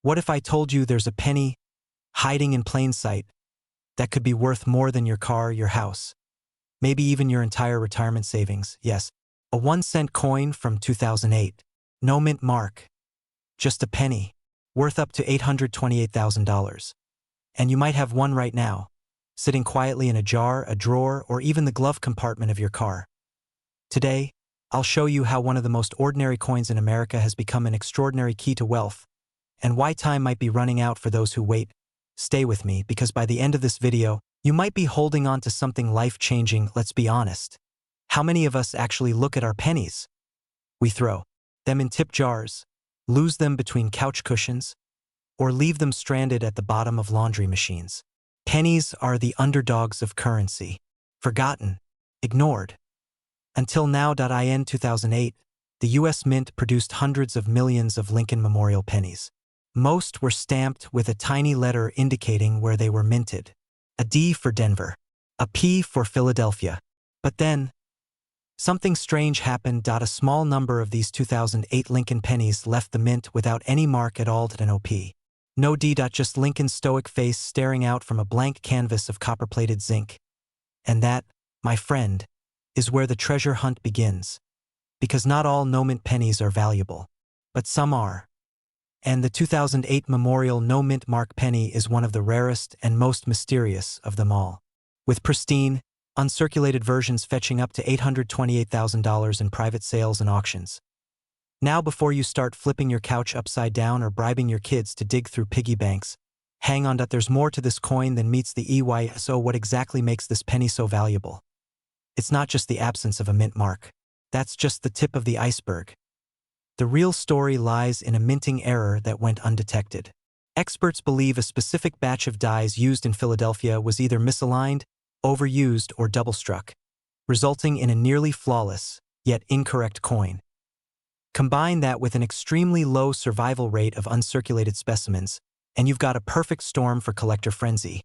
What if I told you there's a penny hiding in plain sight that could be worth more than your car, your house, maybe even your entire retirement savings? Yes, a 1-cent coin from 2008. No mint mark. Just a penny, worth up to $828,000. And you might have one right now, sitting quietly in a jar, a drawer, or even the glove compartment of your car. Today, I'll show you how one of the most ordinary coins in America has become an extraordinary key to wealth, and why time might be running out for those who wait. Stay with me, because by the end of this video, you might be holding on to something life-changing. Let's be honest. How many of us actually look at our pennies? We throw them in tip jars, lose them between couch cushions, or leave them stranded at the bottom of laundry machines. Pennies are the underdogs of currency, forgotten, ignored. Until now. In 2008, the U.S. Mint produced hundreds of millions of Lincoln Memorial pennies. Most were stamped with a tiny letter indicating where they were minted. A D for Denver, a P for Philadelphia. But then, something strange happened. A small number of these 2008 Lincoln pennies left the mint without any mark at all. No P. No D. Just Lincoln's stoic face staring out from a blank canvas of copper-plated zinc. And that, my friend, is where the treasure hunt begins. Because not all no-mint pennies are valuable, but some are. And the 2008 Memorial No-Mint Mark penny is one of the rarest and most mysterious of them all. With pristine, uncirculated versions fetching up to $828,000 in private sales and auctions. Now, before you start flipping your couch upside down or bribing your kids to dig through piggy banks, hang on. There's more to this coin than meets the eye. So what exactly makes this penny so valuable? It's not just the absence of a mint mark. That's just the tip of the iceberg. The real story lies in a minting error that went undetected. Experts believe a specific batch of dies used in Philadelphia was either misaligned, overused, or double-struck, resulting in a nearly flawless, yet incorrect coin. Combine that with an extremely low survival rate of uncirculated specimens, and you've got a perfect storm for collector frenzy.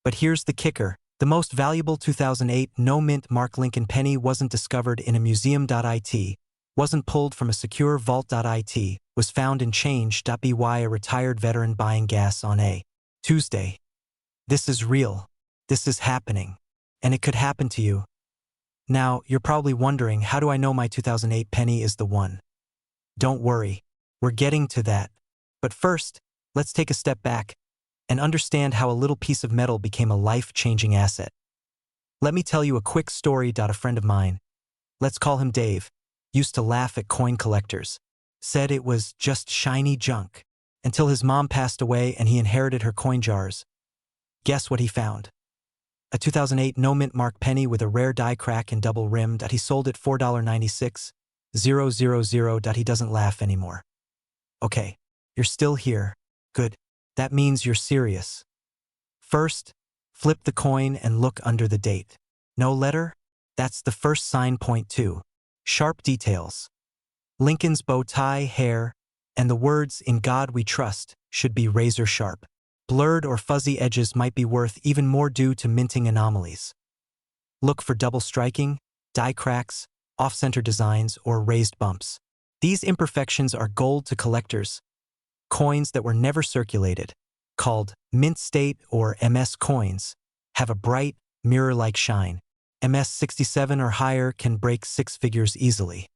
But here's the kicker. The most valuable 2008 no-mint mark Lincoln penny wasn't discovered in a museum.it, wasn't pulled from a secure vault.it, was found in change.by a retired veteran buying gas on a Tuesday. This is real. This is happening. And it could happen to you. Now, you're probably wondering, how do I know my 2008 penny is the one? Don't worry. We're getting to that. But first, let's take a step back and understand how a little piece of metal became a life-changing asset. Let me tell you a quick story. A friend of mine, let's call him Dave, used to laugh at coin collectors, said it was just shiny junk, until his mom passed away and he inherited her coin jars. Guess what he found? A 2008 no-mint mark penny with a rare die crack and double rim. He sold it $4.96,000. He doesn't laugh anymore. Okay, you're still here. Good. That means you're serious. First, flip the coin and look under the date. No letter? That's the first sign. Point 2. Sharp details. Lincoln's bow tie, hair, and the words "In God We Trust" should be razor sharp. Blurred or fuzzy edges might be worth even more due to minting anomalies. Look for double striking, die cracks, off-center designs, or raised bumps. These imperfections are gold to collectors. Coins that were never circulated, called mint state or MS coins, have a bright, mirror-like shine. MS 67 or higher can break 6 figures easily.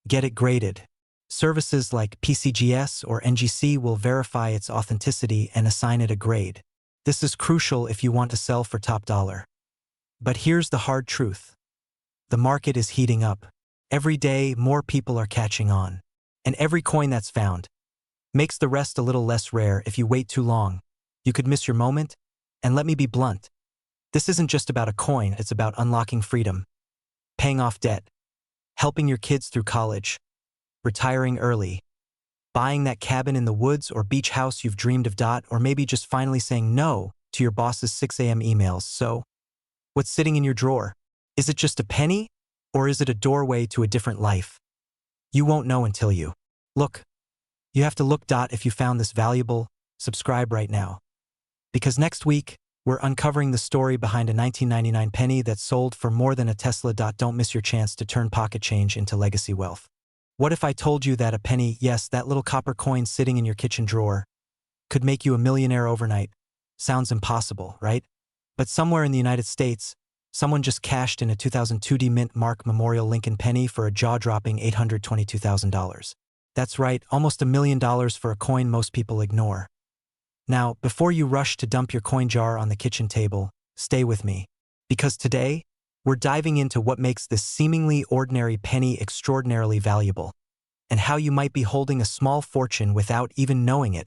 Get it graded. Services like PCGS or NGC will verify its authenticity and assign it a grade. This is crucial if you want to sell for top dollar. But here's the hard truth. The market is heating up. Every day, more people are catching on. And every coin that's found makes the rest a little less rare. If you wait too long, you could miss your moment. And let me be blunt. This isn't just about a coin, it's about unlocking freedom, paying off debt, helping your kids through college, retiring early, buying that cabin in the woods or beach house you've dreamed of. Or maybe just finally saying no to your boss's 6 a.m. emails. So, what's sitting in your drawer? Is it just a penny? Or is it a doorway to a different life? You won't know until you look. You have to look. If you found this valuable, subscribe right now. Because next week, we're uncovering the story behind a 1999 penny that sold for more than a Tesla. Don't miss your chance to turn pocket change into legacy wealth. What if I told you that a penny, yes, that little copper coin sitting in your kitchen drawer, could make you a millionaire overnight? Sounds impossible, right? But somewhere in the United States, someone just cashed in a 2002 D Mint Mark Memorial Lincoln penny for a jaw-dropping $822,000. That's right, almost $1 million for a coin most people ignore. Now, before you rush to dump your coin jar on the kitchen table, stay with me. Because today, we're diving into what makes this seemingly ordinary penny extraordinarily valuable, and how you might be holding a small fortune without even knowing it.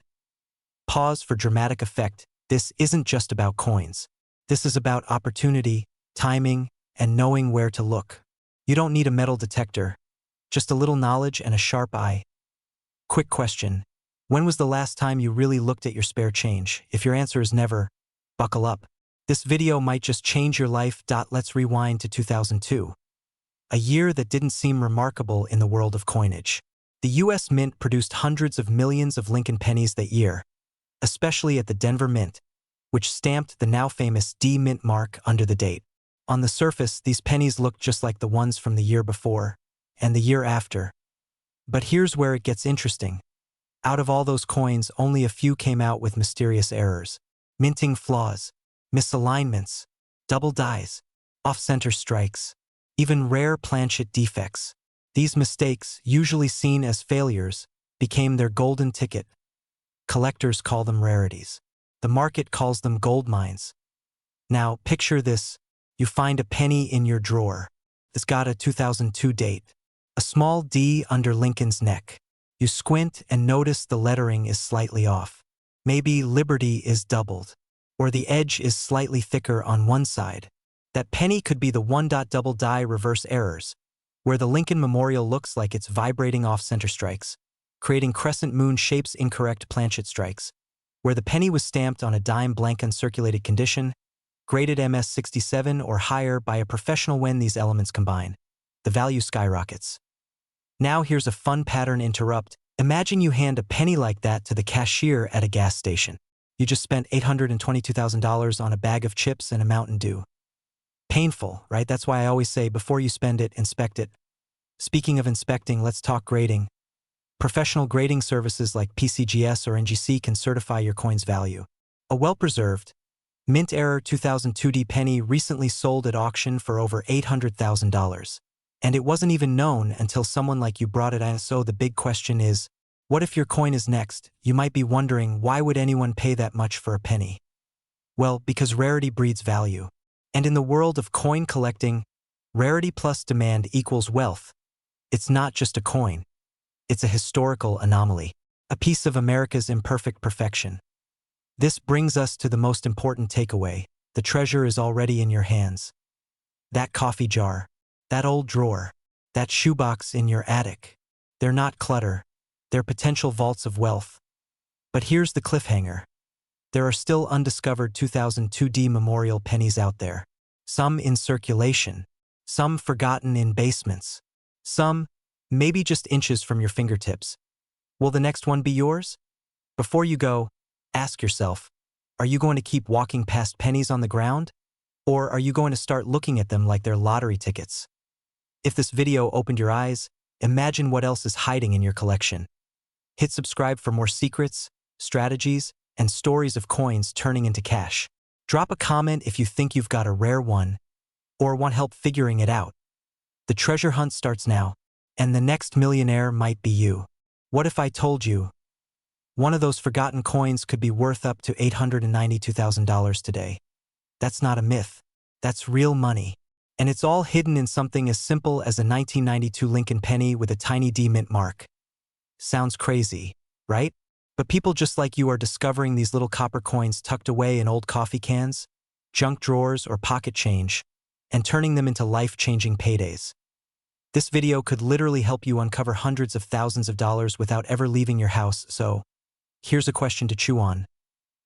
Pause for dramatic effect. This isn't just about coins. This is about opportunity, timing, and knowing where to look. You don't need a metal detector, just a little knowledge and a sharp eye. Quick question. When was the last time you really looked at your spare change? If your answer is never, buckle up. This video might just change your life. Let's rewind to 2002. A year that didn't seem remarkable in the world of coinage. The U.S. Mint produced hundreds of millions of Lincoln pennies that year, especially at the Denver Mint, which stamped the now famous D Mint mark under the date. On the surface, these pennies looked just like the ones from the year before and the year after. But here's where it gets interesting. Out of all those coins, only a few came out with mysterious errors, minting flaws, misalignments, double dies, off-center strikes, even rare planchet defects. These mistakes, usually seen as failures, became their golden ticket. Collectors call them rarities. The market calls them gold mines. Now, picture this. You find a penny in your drawer. It's got a 2002 date. A small D under Lincoln's neck. You squint and notice the lettering is slightly off. Maybe Liberty is doubled, or the edge is slightly thicker on one side. That penny could be the double die reverse errors, where the Lincoln Memorial looks like it's vibrating off-center strikes, creating crescent moon shapes incorrect planchet strikes, where the penny was stamped on a dime blank uncirculated condition, graded MS-67 or higher by a professional. When these elements combine, the value skyrockets. Now here's a fun pattern interrupt. Imagine you hand a penny like that to the cashier at a gas station. You just spent $822,000 on a bag of chips and a Mountain Dew. Painful, right? That's why I always say before you spend it, inspect it. Speaking of inspecting, let's talk grading. Professional grading services like PCGS or NGC can certify your coin's value. A well-preserved, mint error 2002 D penny recently sold at auction for over $800,000. And it wasn't even known until someone like you brought it in. So the big question is, what if your coin is next? You might be wondering, why would anyone pay that much for a penny? Well, because rarity breeds value. And in the world of coin collecting, rarity plus demand equals wealth. It's not just a coin. It's a historical anomaly, a piece of America's imperfect perfection. This brings us to the most important takeaway. The treasure is already in your hands. That coffee jar, that old drawer, that shoebox in your attic. They're not clutter. They're potential vaults of wealth. But here's the cliffhanger. There are still undiscovered 2002 D Memorial pennies out there. Some in circulation. Some forgotten in basements. Some, maybe just inches from your fingertips. Will the next one be yours? Before you go, ask yourself, are you going to keep walking past pennies on the ground? Or are you going to start looking at them like they're lottery tickets? If this video opened your eyes, imagine what else is hiding in your collection. Hit subscribe for more secrets, strategies, and stories of coins turning into cash. Drop a comment if you think you've got a rare one or want help figuring it out. The treasure hunt starts now, and the next millionaire might be you. What if I told you one of those forgotten coins could be worth up to $892,000 today? That's not a myth. That's real money. And it's all hidden in something as simple as a 1992 Lincoln penny with a tiny D Mint mark. Sounds crazy, right? But people just like you are discovering these little copper coins tucked away in old coffee cans, junk drawers, or pocket change, and turning them into life-changing paydays. This video could literally help you uncover hundreds of thousands of dollars without ever leaving your house. So, here's a question to chew on.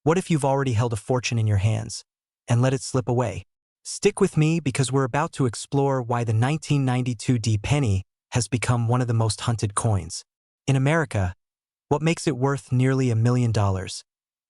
What if you've already held a fortune in your hands and let it slip away? Stick with me because we're about to explore why the 1992 D penny has become one of the most hunted coins in America, what makes it worth nearly $1 million,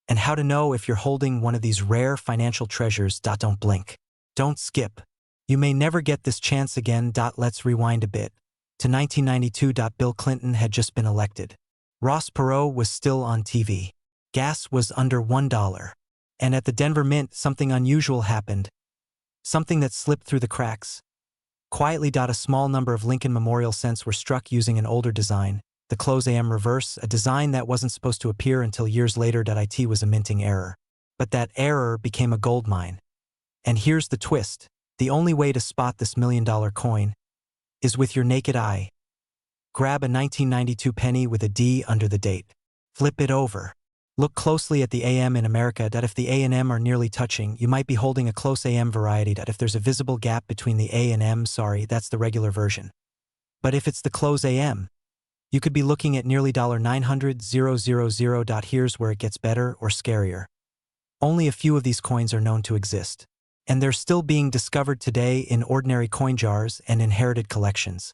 and how to know if you're holding one of these rare financial treasures. Don't blink. Don't skip. You may never get this chance again. Let's rewind a bit to 1992. Bill Clinton had just been elected. Ross Perot was still on TV. Gas was under $1. And at the Denver Mint, something unusual happened. Something that slipped through the cracks. Quietly. A small number of Lincoln Memorial cents were struck using an older design, the close AM reverse, a design that wasn't supposed to appear until years later. It was a minting error. But that error became a gold mine. And here's the twist. The only way to spot this $1 million coin is with your naked eye. Grab a 1992 penny with a D under the date. Flip it over. Look closely at the AM in America. If the A and M are nearly touching, you might be holding a close AM variety. If there's a visible gap between the A and M, sorry, that's the regular version. But if it's the close AM, you could be looking at nearly $900,000. Here's where it gets better or scarier. Only a few of these coins are known to exist. And they're still being discovered today in ordinary coin jars and inherited collections.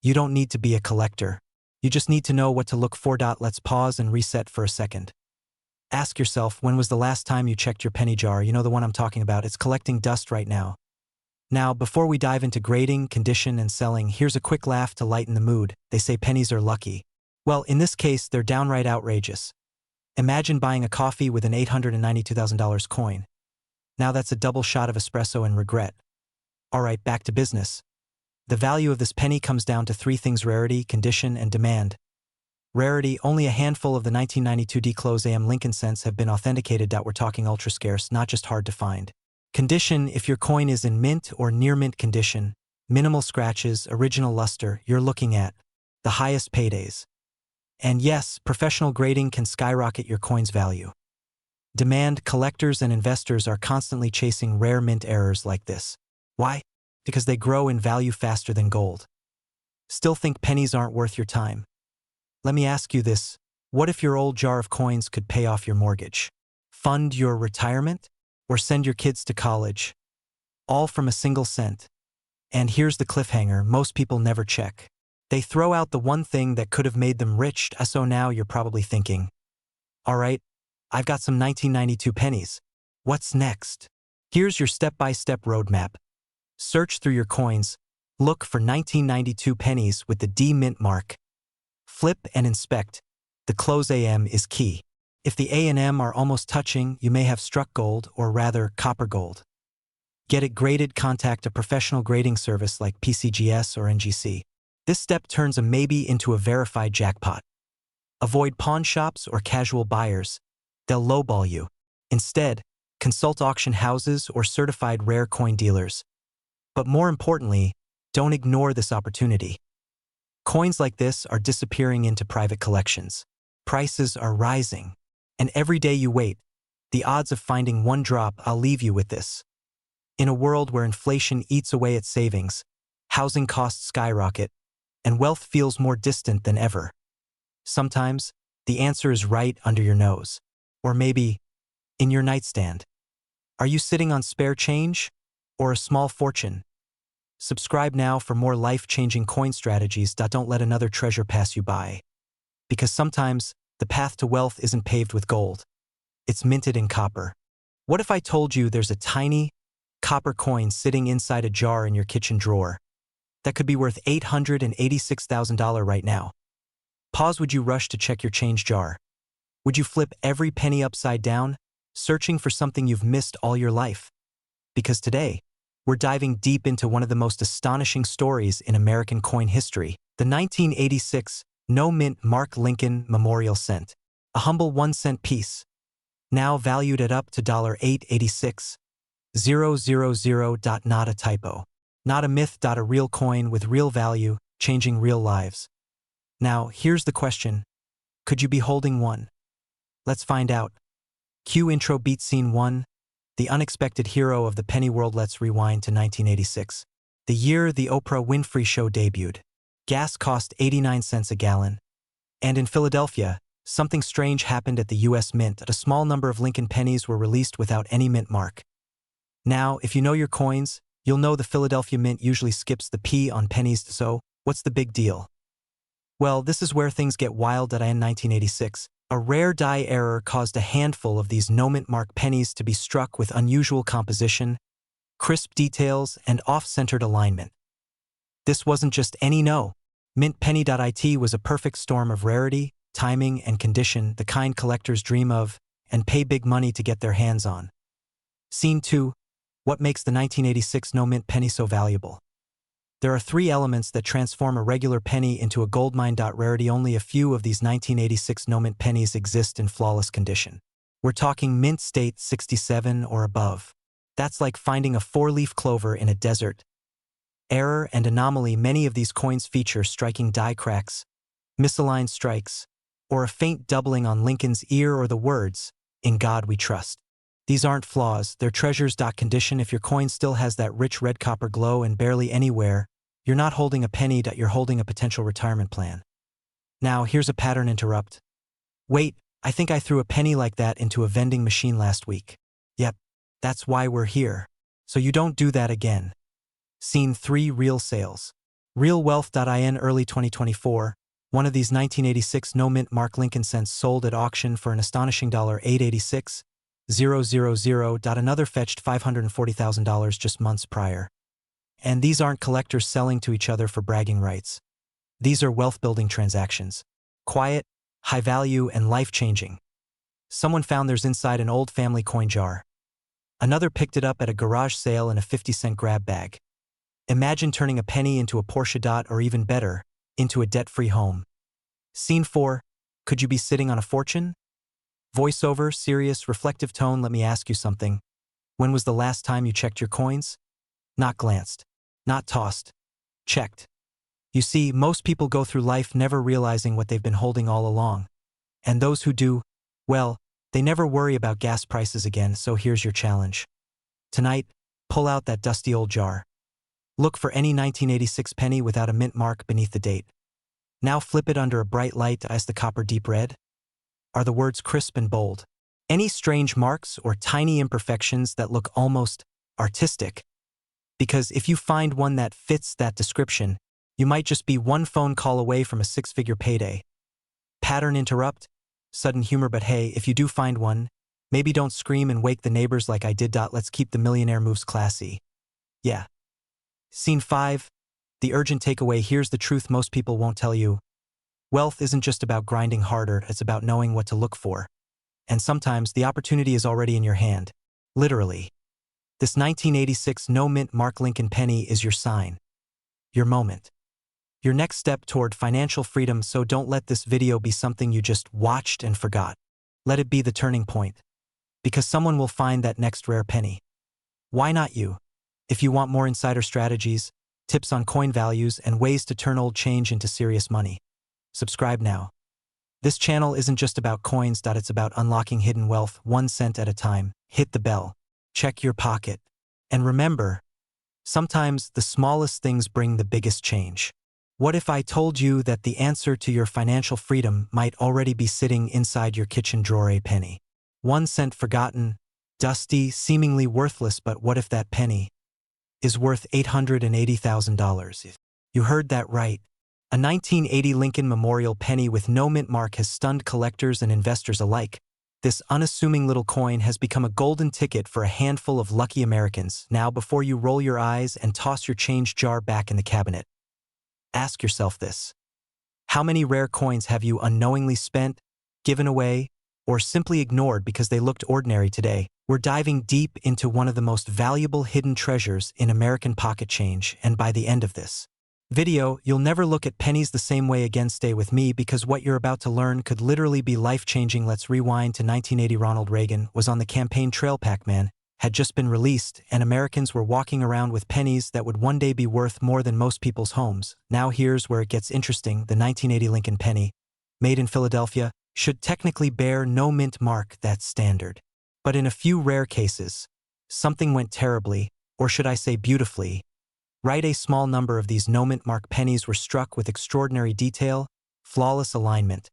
You don't need to be a collector. You just need to know what to look for. Let's pause and reset for a second. Ask yourself, when was the last time you checked your penny jar? You know the one I'm talking about. It's collecting dust right now. Now, before we dive into grading, condition, and selling, here's a quick laugh to lighten the mood. They say pennies are lucky. Well, in this case, they're downright outrageous. Imagine buying a coffee with an $892,000 coin. Now that's a double shot of espresso and regret. All right, back to business. The value of this penny comes down to three things: rarity, condition, and demand. Rarity, only a handful of the 1992 D-Close AM Lincoln cents have been authenticated. We're talking ultra scarce, not just hard to find. Condition, if your coin is in mint or near mint condition, minimal scratches, original luster, you're looking at the highest paydays. And yes, professional grading can skyrocket your coin's value. Demand, collectors and investors are constantly chasing rare mint errors like this. Why? Because they grow in value faster than gold. Still think pennies aren't worth your time? Let me ask you this. What if your old jar of coins could pay off your mortgage, fund your retirement, or send your kids to college? All from a single cent. And here's the cliffhanger: most people never check. They throw out the one thing that could have made them rich. So now you're probably thinking, all right, I've got some 1992 pennies. What's next? Here's your step-by-step roadmap. Search through your coins. Look for 1992 pennies with the D mint mark. Flip and inspect. The close AM is key. If the A and M are almost touching, you may have struck gold, or rather copper gold. Get it graded. Contact a professional grading service like PCGS or NGC. This step turns a maybe into a verified jackpot. Avoid pawn shops or casual buyers. They'll lowball you. Instead, consult auction houses or certified rare coin dealers. But more importantly, don't ignore this opportunity. Coins like this are disappearing into private collections. Prices are rising. And every day you wait, the odds of finding one drop. I'll leave you with this. In a world where inflation eats away at savings, housing costs skyrocket, and wealth feels more distant than ever, sometimes the answer is right under your nose. Or maybe in your nightstand. Are you sitting on spare change or a small fortune? Subscribe now for more life-changing coin strategies. Don't let another treasure pass you by. Because sometimes the path to wealth isn't paved with gold. It's minted in copper. What if I told you there's a tiny copper coin sitting inside a jar in your kitchen drawer that could be worth $886,000 right now? Pause. Would you rush to check your change jar? Would you flip every penny upside down, searching for something you've missed all your life? Because today, we're diving deep into one of the most astonishing stories in American coin history, the 1986 no-mint Mark Lincoln Memorial Cent, a humble 1-cent piece, now valued at up to $886,000. Not a typo, not a myth. A real coin with real value, changing real lives. Now, here's the question. Could you be holding one? Let's find out. Cue intro beat scene 1, the unexpected hero of the penny world. Let's rewind to 1986, the year the Oprah Winfrey Show debuted. Gas cost 89 cents a gallon. And in Philadelphia, something strange happened at the U.S. Mint. A small number of Lincoln pennies were released without any mint mark. Now, if you know your coins, you'll know the Philadelphia Mint usually skips the P on pennies. So, what's the big deal? Well, this is where things get wild. In 1986, a rare die error caused a handful of these no-mint mark pennies to be struck with unusual composition, crisp details, and off-centered alignment. This wasn't just any no. Mint Penny.it was a perfect storm of rarity, timing, and condition, the kind collectors dream of and pay big money to get their hands on. Scene 2. What makes the 1986 no-mint penny so valuable? There are 3 elements that transform a regular penny into a goldmine. Rarity. Only a few of these 1986 no-mint pennies exist in flawless condition. We're talking mint state 67 or above. That's like finding a 4-leaf clover in a desert. Error and anomaly. Many of these coins feature striking die cracks, misaligned strikes, or a faint doubling on Lincoln's ear or the words, "In God we trust." These aren't flaws, they're treasures. Condition. If your coin still has that rich red copper glow and barely any wear, you're not holding a penny. You're holding a potential retirement plan. Now, here's a pattern interrupt. Wait, I think I threw a penny like that into a vending machine last week. Yep, that's why we're here. So you don't do that again. Scene 3. Real sales. RealWealth.in. Early 2024, one of these 1986 no-mint Mark Lincoln cents sold at auction for an astonishing $886,000. Another fetched $540,000 just months prior. And these aren't collectors selling to each other for bragging rights. These are wealth-building transactions. Quiet, high value, and life-changing. Someone found theirs inside an old family coin jar. Another picked it up at a garage sale in a 50-cent grab bag. Imagine turning a penny into a Porsche. Or even better, into a debt-free home. Scene 4. Could you be sitting on a fortune? Voiceover, serious, reflective tone. Let me ask you something. When was the last time you checked your coins? Not glanced. Not tossed. Checked. You see, most people go through life never realizing what they've been holding all along. And those who do, well, they never worry about gas prices again. So here's your challenge. Tonight, pull out that dusty old jar. Look for any 1986 penny without a mint mark beneath the date. Now flip it under a bright light. Is the copper deep red? Are the words crisp and bold? Any strange marks or tiny imperfections that look almost artistic? Because if you find one that fits that description, you might just be one phone call away from a 6-figure payday. Pattern interrupt? Sudden humor. But hey, if you do find one, maybe don't scream and wake the neighbors like I did. Let's keep the millionaire moves classy. Yeah. Scene 5. The urgent takeaway. Here's the truth most people won't tell you. Wealth isn't just about grinding harder, it's about knowing what to look for. And sometimes the opportunity is already in your hand. Literally. This 1986 no-mint Mark Lincoln penny is your sign. Your moment. Your next step toward financial freedom. So don't let this video be something you just watched and forgot. Let it be the turning point. Because someone will find that next rare penny. Why not you? If you want more insider strategies, tips on coin values, and ways to turn old change into serious money, subscribe now. This channel isn't just about coins. It's about unlocking hidden wealth 1 cent at a time. Hit the bell. Check your pocket. And remember, sometimes the smallest things bring the biggest change. What if I told you that the answer to your financial freedom might already be sitting inside your kitchen drawer? A penny. 1 cent forgotten, dusty, seemingly worthless. But what if that penny is worth $880,000? You heard that right. A 1980 Lincoln Memorial penny with no mint mark has stunned collectors and investors alike. This unassuming little coin has become a golden ticket for a handful of lucky Americans. Now, before you roll your eyes and toss your change jar back in the cabinet, ask yourself this. How many rare coins have you unknowingly spent, given away, or simply ignored because they looked ordinary today? We're diving deep into one of the most valuable hidden treasures in American pocket change, and by the end of this video, you'll never look at pennies the same way again. Stay with me because what you're about to learn could literally be life-changing. Let's rewind to 1980. Ronald Reagan was on the campaign trail. Pac-Man had just been released, and Americans were walking around with pennies that would one day be worth more than most people's homes. Now here's where it gets interesting. The 1980 Lincoln penny, made in Philadelphia, should technically bear no mint mark. That's standard. But in a few rare cases, something went terribly, or should I say beautifully, right. A small number of these no-mint mark pennies were struck with extraordinary detail, flawless alignment,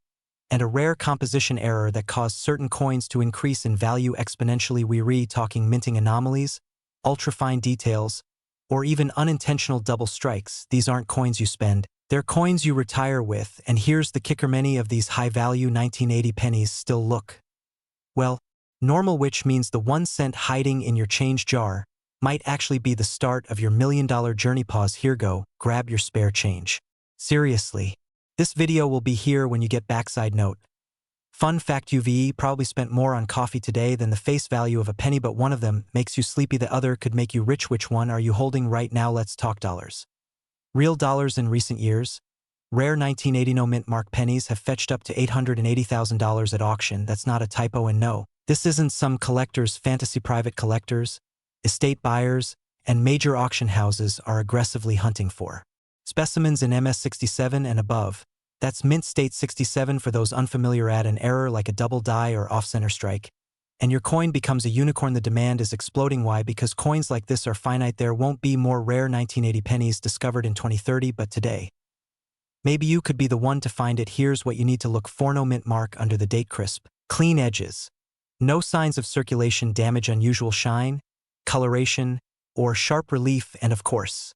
and a rare composition error that caused certain coins to increase in value exponentially. We're talking minting anomalies, ultra-fine details, or even unintentional double strikes. These aren't coins you spend, they're coins you retire with. And here's the kicker: many of these high-value 1980 pennies still look, well, normal, which means the 1 cent hiding in your change jar might actually be the start of your $1,000,000 journey. Pause here, go, grab your spare change. Seriously. This video will be here when you get back. Side note. Fun fact, you've probably spent more on coffee today than the face value of a penny, but one of them makes you sleepy, the other could make you rich. Which one are you holding right now? Let's talk dollars. Real dollars. In recent years, rare 1980 no mint mark pennies have fetched up to $880,000 at auction. That's not a typo, and no, this isn't some collector's fantasy. Private collectors, estate buyers, and major auction houses are aggressively hunting for specimens in MS67 and above. That's mint state 67 for those unfamiliar. Add an error like a double die or off-center strike, and your coin becomes a unicorn. The demand is exploding. Why? Because coins like this are finite. There won't be more rare 1980 pennies discovered in 2030, but today, maybe you could be the one to find it. Here's what you need to look for. No mint mark under the date. Crisp, clean edges. No signs of circulation damage, unusual shine, coloration, or sharp relief. And of course,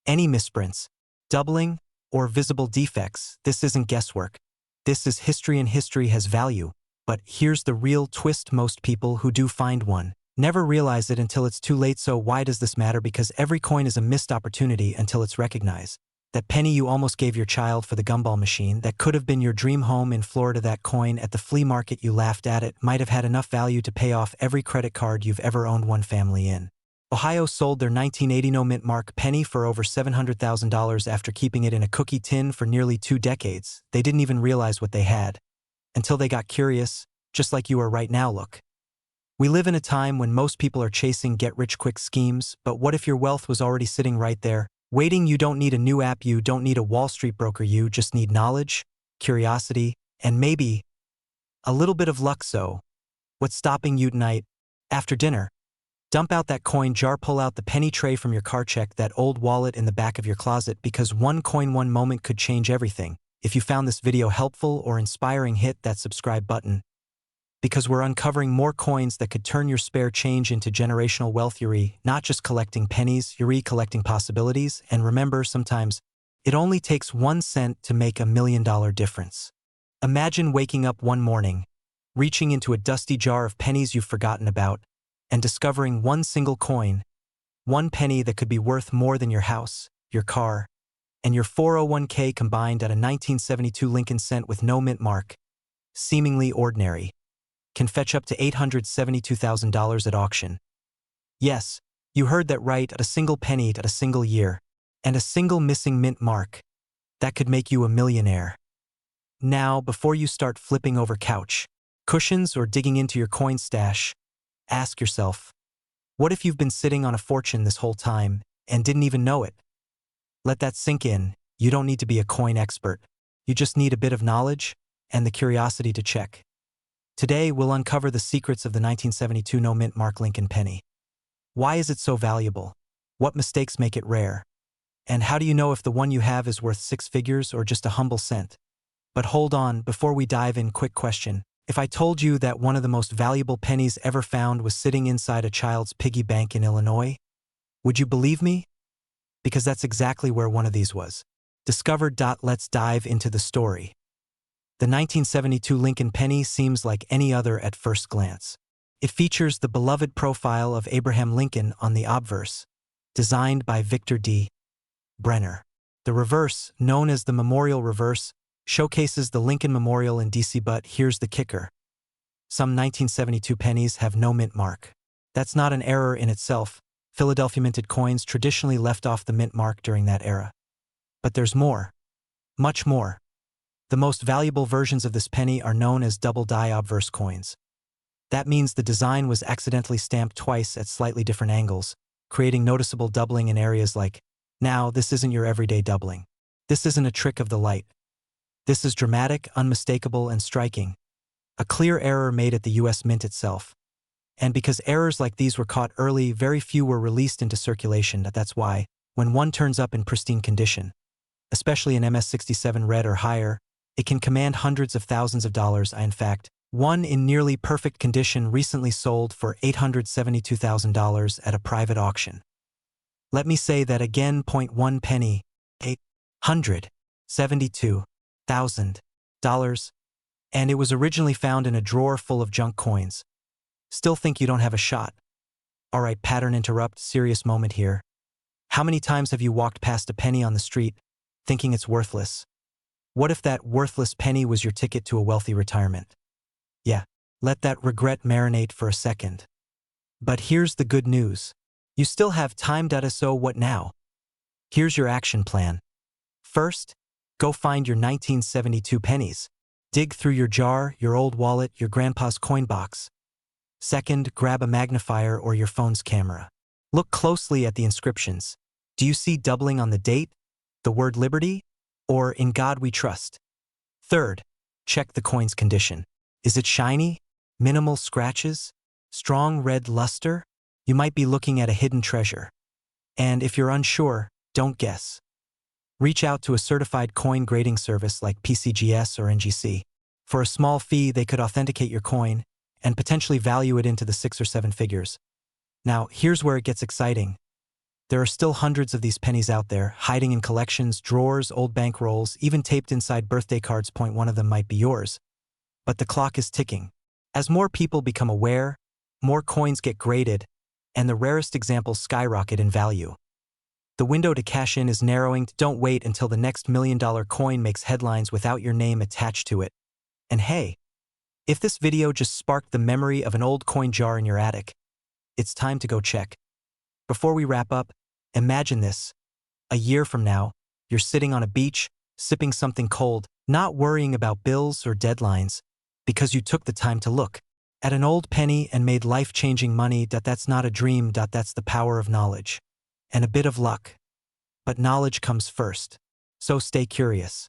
any misprints, doubling, or visible defects. This isn't guesswork. This is history, and history has value. But here's the real twist. Most people who do find one never realize it until it's too late. So why does this matter? Because every coin is a missed opportunity until it's recognized. That penny you almost gave your child for the gumball machine, that could have been your dream home in Florida. That coin at the flea market you laughed at, it might have had enough value to pay off every credit card you've ever owned. One family in Ohio sold their 1980 no mint mark penny for over $700,000 after keeping it in a cookie tin for nearly 2 decades. They didn't even realize what they had until they got curious, just like you are right now. Look, we live in a time when most people are chasing get-rich-quick schemes, but what if your wealth was already sitting right there, waiting? You don't need a new app, you don't need a Wall Street broker, you just need knowledge, curiosity, and maybe a little bit of luck. So, what's stopping you tonight? After dinner, dump out that coin jar, pull out the penny tray from your car, check that old wallet in the back of your closet, because one coin, one moment could change everything. If you found this video helpful or inspiring, hit that subscribe button, because we're uncovering more coins that could turn your spare change into generational wealth. You're not just collecting pennies, you're collecting possibilities. And remember, sometimes it only takes 1 cent to make a $1 million difference. Imagine waking up one morning, reaching into a dusty jar of pennies you've forgotten about, and discovering one single coin, one penny that could be worth more than your house, your car, and your 401k combined. At a 1972 Lincoln cent with no mint mark, seemingly ordinary, can fetch up to $872,000 at auction. Yes, you heard that right, at a single penny, at a single year, and a single missing mint mark, that could make you a millionaire. Now, before you start flipping over couch cushions or digging into your coin stash, ask yourself, what if you've been sitting on a fortune this whole time and didn't even know it? Let that sink in. You don't need to be a coin expert. You just need a bit of knowledge and the curiosity to check. Today, we'll uncover the secrets of the 1972 no mint mark Lincoln penny. Why is it so valuable? What mistakes make it rare? And how do you know if the one you have is worth 6 figures or just a humble cent? But hold on, before we dive in, quick question. If I told you that one of the most valuable pennies ever found was sitting inside a child's piggy bank in Illinois, would you believe me? Because that's exactly where one of these was discovered. Let's dive into the story. The 1972 Lincoln penny seems like any other at first glance. It features the beloved profile of Abraham Lincoln on the obverse, designed by Victor D. Brenner. The reverse, known as the memorial reverse, showcases the Lincoln Memorial in D.C. But here's the kicker. Some 1972 pennies have no mint mark. That's not an error in itself. Philadelphia minted coins traditionally left off the mint mark during that era. But there's more. Much more. The most valuable versions of this penny are known as double die obverse coins. That means the design was accidentally stamped twice at slightly different angles, creating noticeable doubling in areas like, now, this isn't your everyday doubling. This isn't a trick of the light. This is dramatic, unmistakable, and striking. A clear error made at the U.S. Mint itself. And because errors like these were caught early, very few were released into circulation. That's why, when one turns up in pristine condition, especially an MS67 red or higher, it can command hundreds of thousands of dollars. In fact, one in nearly perfect condition recently sold for $872,000 at a private auction. Let me say that again, 1 penny, $872,000, and it was originally found in a drawer full of junk coins. Still think you don't have a shot? Alright, pattern interrupt, serious moment here. How many times have you walked past a penny on the street, thinking it's worthless? What if that worthless penny was your ticket to a wealthy retirement? Yeah, let that regret marinate for a second. But here's the good news. You still have time. So what now? Here's your action plan. First, go find your 1972 pennies. Dig through your jar, your old wallet, your grandpa's coin box. Second, grab a magnifier or your phone's camera. Look closely at the inscriptions. Do you see doubling on the date, the word liberty, or in God we trust? Third, check the coin's condition. Is it shiny? Minimal scratches? Strong red luster? You might be looking at a hidden treasure. And if you're unsure, don't guess. Reach out to a certified coin grading service like PCGS or NGC. For a small fee, they could authenticate your coin and potentially value it into the 6 or 7 figures. Now, here's where it gets exciting. There are still hundreds of these pennies out there, hiding in collections, drawers, old bank rolls, even taped inside birthday cards. Point one of them might be yours. But the clock is ticking. As more people become aware, more coins get graded, and the rarest examples skyrocket in value. The window to cash in is narrowing. Don't wait until the next $1 million coin makes headlines without your name attached to it. And hey, if this video just sparked the memory of an old coin jar in your attic, it's time to go check. Before we wrap up, imagine this. A year from now, you're sitting on a beach, sipping something cold, not worrying about bills or deadlines, because you took the time to look at an old penny and made life-changing money. That's not a dream. That's the power of knowledge. And a bit of luck. But knowledge comes first. So stay curious.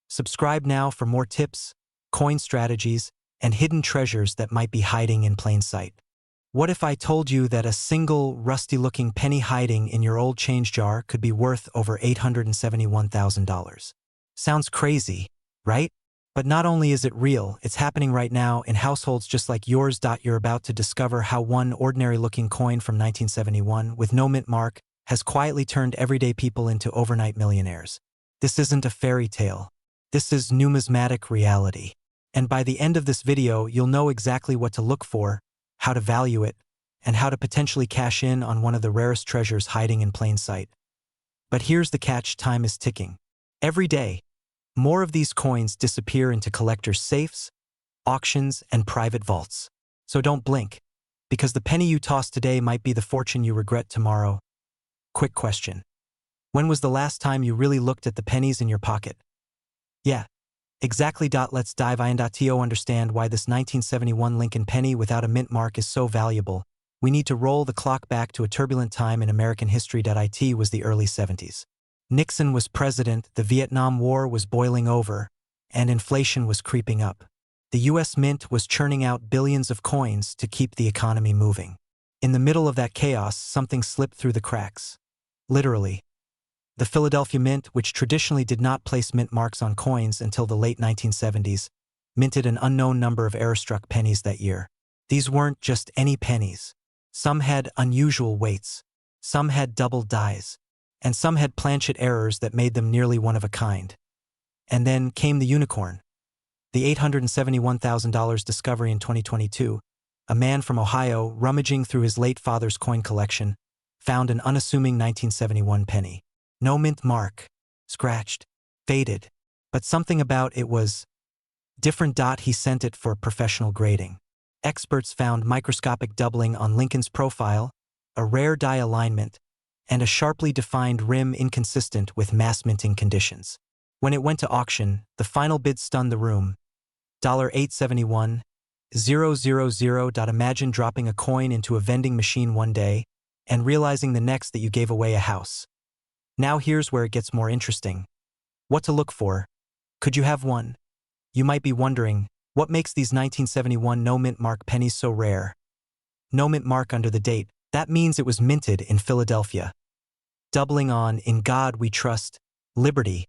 Subscribe now for more tips, coin strategies, and hidden treasures that might be hiding in plain sight. What if I told you that a single rusty-looking penny hiding in your old change jar could be worth over $871,000? Sounds crazy, right? But not only is it real, it's happening right now in households just like yours. You're about to discover how one ordinary-looking coin from 1971 with no mint mark has quietly turned everyday people into overnight millionaires. This isn't a fairy tale. This is numismatic reality. And by the end of this video, you'll know exactly what to look for, how to value it, and how to potentially cash in on one of the rarest treasures hiding in plain sight. But here's the catch: time is ticking. Every day, more of these coins disappear into collectors' safes, auctions, and private vaults. So don't blink, because the penny you toss today might be the fortune you regret tomorrow. Quick question. When was the last time you really looked at the pennies in your pocket? Yeah, exactly. Let's dive in. Understand why this 1971 Lincoln penny without a mint mark is so valuable. We need to roll the clock back to a turbulent time in American history. It was the early 70s. Nixon was president, the Vietnam War was boiling over, and inflation was creeping up. The U.S. Mint was churning out billions of coins to keep the economy moving. In the middle of that chaos, something slipped through the cracks. Literally. The Philadelphia Mint, which traditionally did not place mint marks on coins until the late 1970s, minted an unknown number of error-struck pennies that year. These weren't just any pennies. Some had unusual weights, some had double dies, and some had planchet errors that made them nearly one of a kind. And then came the unicorn. The $871,000 discovery in 2022. A man from Ohio, rummaging through his late father's coin collection, found an unassuming 1971 penny. No mint mark, scratched, faded, but something about it was different. He sent it for professional grading. Experts found microscopic doubling on Lincoln's profile, a rare die alignment, and a sharply defined rim inconsistent with mass minting conditions. When it went to auction, the final bid stunned the room. $871,000. Imagine dropping a coin into a vending machine one day and realizing the next that you gave away a house. Now here's where it gets more interesting. What to look for? Could you have one? You might be wondering, what makes these 1971 no mint mark pennies so rare? No mint mark under the date. That means it was minted in Philadelphia. Doubling on "In God We Trust," "Liberty,"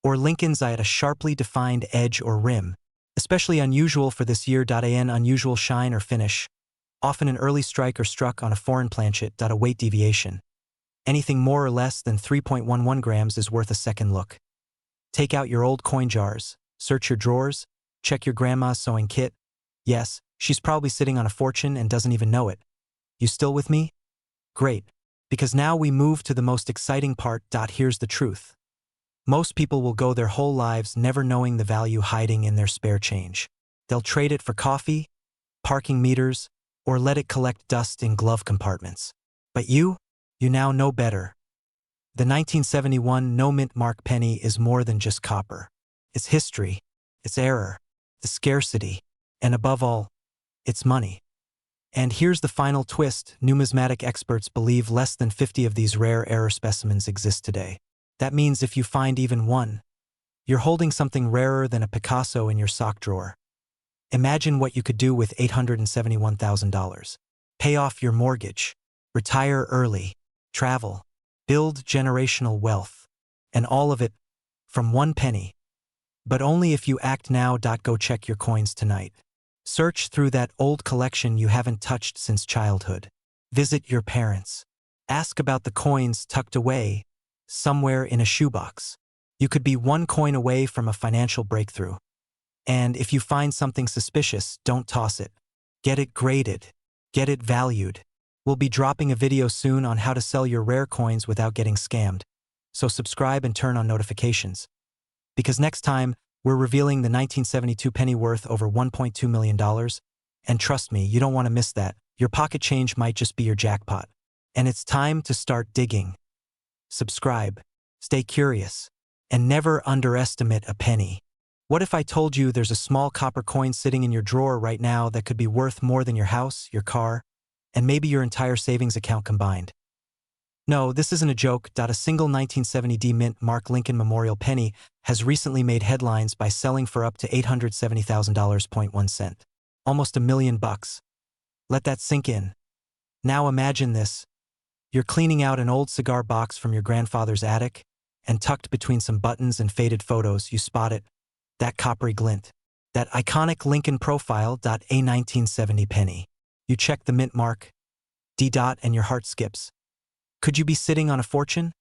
or Lincoln's eye at a sharply defined edge or rim, especially unusual for this year. An unusual shine or finish, often an early strike or struck on a foreign planchet. A weight deviation. Anything more or less than 3.11 grams is worth a second look. Take out your old coin jars, search your drawers, check your grandma's sewing kit. Yes, she's probably sitting on a fortune and doesn't even know it. You still with me? Great, because now we move to the most exciting part. Here's the truth. Most people will go their whole lives never knowing the value hiding in their spare change. They'll trade it for coffee, parking meters, or let it collect dust in glove compartments. But you now know better. The 1971 no-mint mark penny is more than just copper. It's history, it's error, the scarcity, and above all, it's money. And here's the final twist: numismatic experts believe less than 50 of these rare error specimens exist today. That means if you find even one, you're holding something rarer than a Picasso in your sock drawer. Imagine what you could do with $871,000. Pay off your mortgage, retire early, travel, build generational wealth, and all of it from one penny. But only if you act now. Go check your coins tonight. Search through that old collection you haven't touched since childhood. Visit your parents. Ask about the coins tucked away somewhere in a shoebox. You could be one coin away from a financial breakthrough. And if you find something suspicious, don't toss it. Get it graded. Get it valued. We'll be dropping a video soon on how to sell your rare coins without getting scammed. So subscribe and turn on notifications. Because next time, we're revealing the 1972 penny worth over $1.2 million. And trust me, you don't want to miss that. Your pocket change might just be your jackpot. And it's time to start digging. Subscribe, stay curious, and never underestimate a penny. What if I told you there's a small copper coin sitting in your drawer right now that could be worth more than your house, your car, and maybe your entire savings account combined? No, this isn't a joke. A single 1970 mint Mark Lincoln Memorial penny has recently made headlines by selling for up to $870,000.1 cent. Almost $1 million. Let that sink in. Now imagine this. You're cleaning out an old cigar box from your grandfather's attic, and tucked between some buttons and faded photos, you spot it. That coppery glint. That iconic Lincoln profile. A 1970 penny. You check the mint mark. D. And your heart skips. Could you be sitting on a fortune?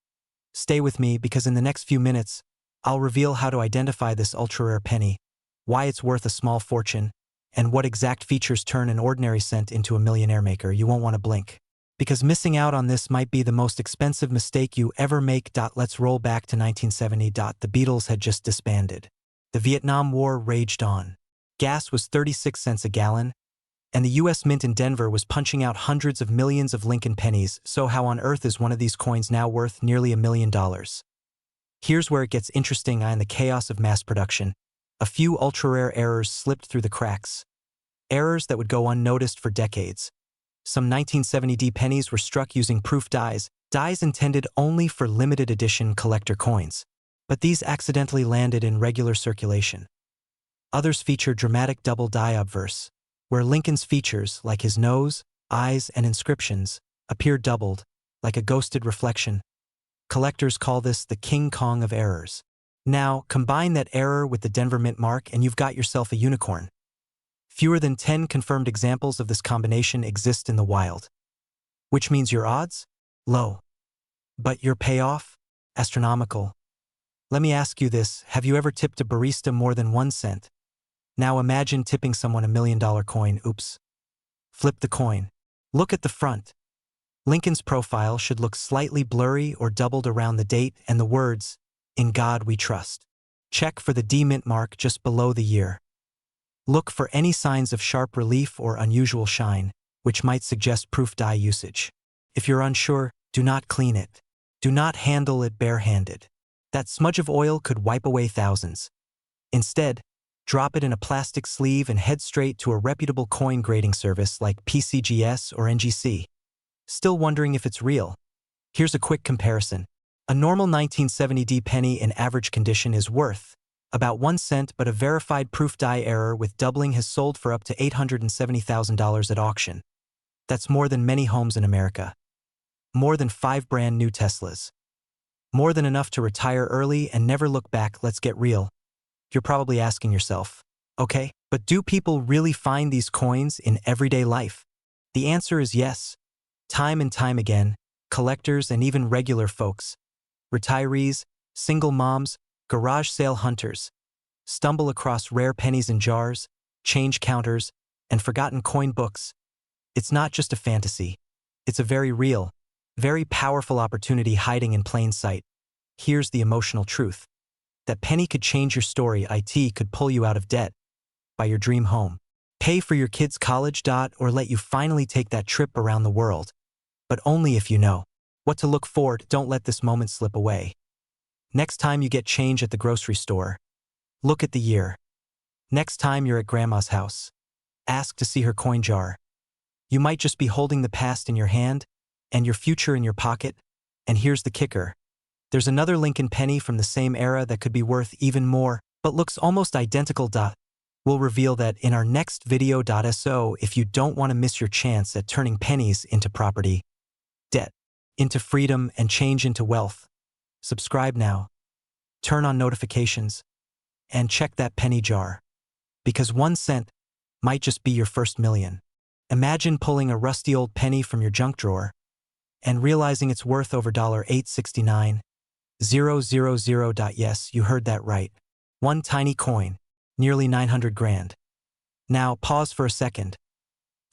Stay with me, because in the next few minutes, I'll reveal how to identify this ultra-rare penny, why it's worth a small fortune, and what exact features turn an ordinary cent into a millionaire maker. You won't want to blink. Because missing out on this might be the most expensive mistake you ever make. Let's roll back to 1970. The Beatles had just disbanded. The Vietnam War raged on. Gas was 36 cents a gallon, and the U.S. Mint in Denver was punching out hundreds of millions of Lincoln pennies. So how on earth is one of these coins now worth nearly $1 million? Here's where it gets interesting. In the chaos of mass production, a few ultra-rare errors slipped through the cracks. Errors that would go unnoticed for decades. Some 1970 pennies were struck using proof dies intended only for limited edition collector coins. But these accidentally landed in regular circulation. Others feature dramatic double die obverse, where Lincoln's features, like his nose, eyes, and inscriptions, appear doubled, like a ghosted reflection. Collectors call this the King Kong of errors. Now, combine that error with the Denver Mint mark and you've got yourself a unicorn. Fewer than 10 confirmed examples of this combination exist in the wild. Which means your odds? Low. But your payoff? Astronomical. Let me ask you this: have you ever tipped a barista more than 1 cent? Now imagine tipping someone $1 million coin. Oops. Flip the coin. Look at the front. Lincoln's profile should look slightly blurry or doubled around the date and the words, "In God We Trust." Check for the D mint mark just below the year. Look for any signs of sharp relief or unusual shine, which might suggest proof die usage. If you're unsure, do not clean it. Do not handle it barehanded. That smudge of oil could wipe away thousands. Instead, drop it in a plastic sleeve and head straight to a reputable coin grading service like PCGS or NGC. Still wondering if it's real? Here's a quick comparison. A normal 1970 penny in average condition is worth about 1 cent, but a verified proof die error with doubling has sold for up to $870,000 at auction. That's more than many homes in America. More than 5 brand new Teslas. More than enough to retire early and never look back. Let's get real. You're probably asking yourself, okay, but do people really find these coins in everyday life? The answer is yes. Time and time again, collectors and even regular folks, retirees, single moms, garage sale hunters, stumble across rare pennies in jars, change counters, and forgotten coin books. It's not just a fantasy. It's a very real, very powerful opportunity hiding in plain sight. Here's the emotional truth. That penny could change your story. It could pull you out of debt, buy your dream home, pay for your kids' college, or let you finally take that trip around the world. But only if you know what to look for. Don't let this moment slip away. Next time you get change at the grocery store, look at the year. Next time you're at grandma's house, ask to see her coin jar. You might just be holding the past in your hand and your future in your pocket. And here's the kicker. There's another Lincoln penny from the same era that could be worth even more, but looks almost identical. We'll reveal that in our next video. So if you don't want to miss your chance at turning pennies into property, debt into freedom, and change into wealth, subscribe now, turn on notifications, and check that penny jar. Because 1 cent might just be your first million. Imagine pulling a rusty old penny from your junk drawer and realizing it's worth over $869,000. Yes, you heard that right. One tiny coin, nearly 900 grand. Now, pause for a second.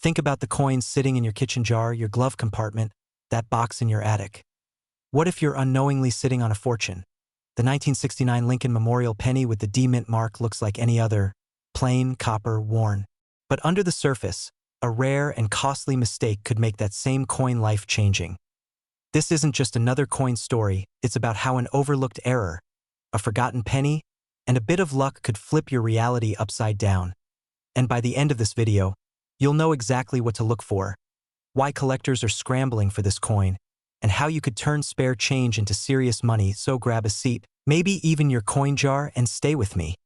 Think about the coins sitting in your kitchen jar, your glove compartment, that box in your attic. What if you're unknowingly sitting on a fortune? The 1969 Lincoln Memorial penny with the D mint mark looks like any other, plain, copper, worn. But under the surface, a rare and costly mistake could make that same coin life-changing. This isn't just another coin story, it's about how an overlooked error, a forgotten penny, and a bit of luck could flip your reality upside down. And by the end of this video, you'll know exactly what to look for, why collectors are scrambling for this coin, and how you could turn spare change into serious money. So grab a seat, maybe even your coin jar, and stay with me.